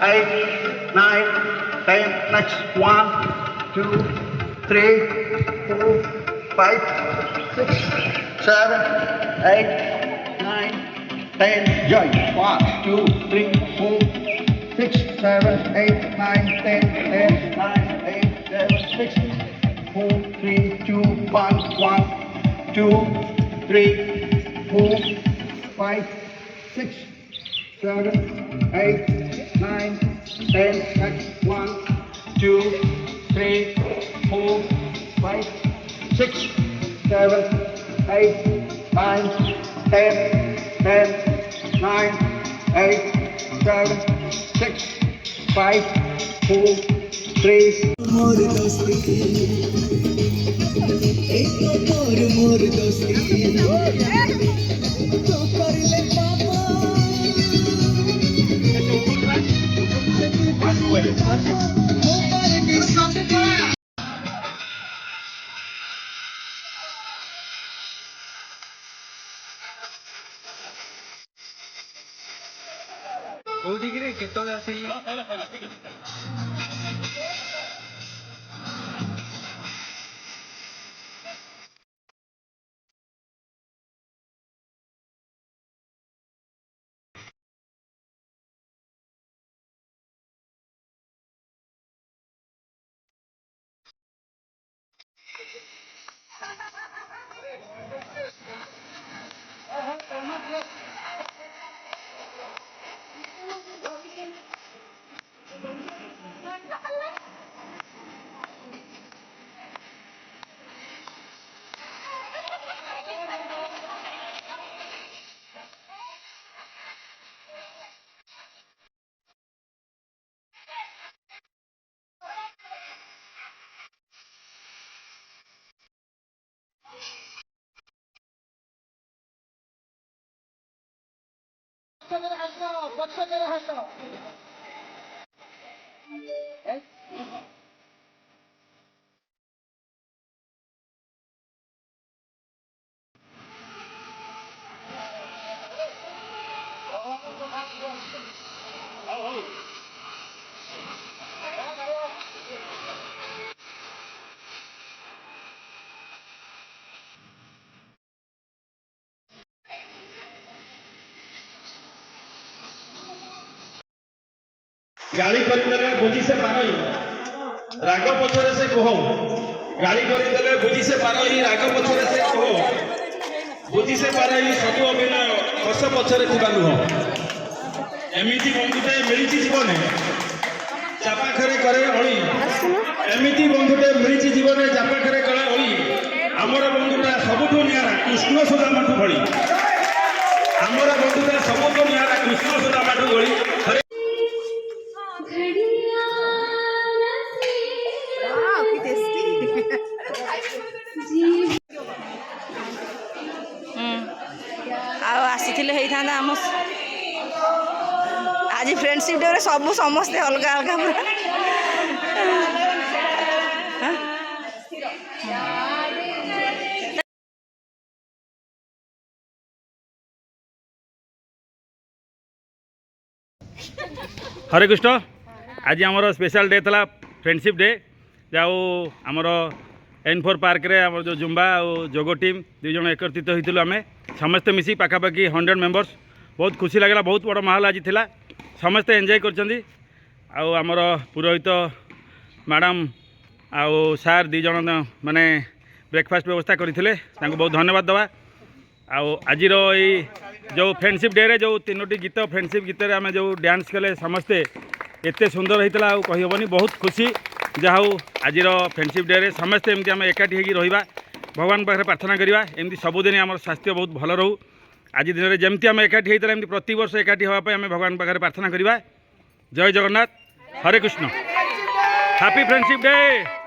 8, 9, 10. Next 1, 2, 3, 4, 5, 6, 7, 8, 9, 10. Join. 1, 2, 3, 4, 6, 7, 8, 9, 10, 10, 9, 8, 7, 6, 4, 3, 2, 1, 1, 2, 3, 4, 5, 6, 7, 8, 9, 10. Next 1, 2, 3, 4, 5, 6, 7, 8, 9, 10, 10, 9, 8, 7, 6, 5, 4, 3. मोर दोस्ती एक मोर दोस्ती तो कर ले କୋଉଠିକି ରେ କେତେବେଳେ ଆସିଲି गाड़ी କରିଦେଲେ ବୁଝି ସେ ପାରଇ ରାଗ ପଛରେ ସେ କୋହ ଗାଳି କରିଦେଲେ ବୁଝି ସେ ପାରଇ ରାଗ ପଛରେ ସେ କୋହ ବୁଝି ସେ ପାରଇ ସବୁ ଅଭିନୟ ହସ ପଛରେ ଥିବା ନୁହଁ ଏମିତି ବନ୍ଧୁଟେ ମିଳିଛି ଜୀବନେ ଯା ପାଖରେ କରେ ଅଳି ଏମିତି ବନ୍ଧୁଟେ ମିଳିଛି ଜୀବନେ ଯା ପାଖରେ କରେ ଅଳି ଆମର ବନ୍ଧୁଟା ସବୁଠୁ ନିଆରା କୃଷ୍ଣ ସୁଦାମାଠୁ ଭଳି ଆମର ବନ୍ଧୁଟା ସବୁଠୁ ନିଆରା କୃଷ୍ଣ ସୁଦାମାଠୁ ଭଳି आसीथिले हेइथांदा आम आज फ्रेंडशिप डे रे सब समस्ते अलग अलग पूरा हरे कृष्ण आज आमर स्पेशल डे था फ्रेंडशिप डे जाऊ आमर N4 पार्क रे आमर जो जुम्बा और जोगो टीम दुईज एकत्रित होइतिलु आमे समस्ते मिसी पाखापाखि 100 मेंबर्स बहुत खुशी लगला बहुत बड़ माहौल आज थिला समस्ते एंजॉय करछंदी आउ आमर पुरोहित मैडम आउ सार दुईज माने ब्रेकफास्ट व्यवस्था करथिले तांको बहुत धन्यवाद दवा आउ आज जो फ्रेंडशिप डे रे जो 3टी गीत फ्रेंडशिप गीत रे आमे जो डांस कले समस्ते एते सुंदर होइतला आउ कहि होबनी बहुत खुशी जाऊ आज फ्रेंडशिप डे रे समस्ते एमती आम एकाठी होगी रहा भगवान पाखे प्रार्थना करवा एमती सबुदिन आम स्वास्थ्य बहुत भल रहू आज दिन में जमती आम एकाठी होता है प्रति वर्ष एकाठी होगापी आम भगवान पाखे प्रार्थना करवा जय जगन्नाथ हरे कृष्ण हैप्पी फ्रेंडशिप डे।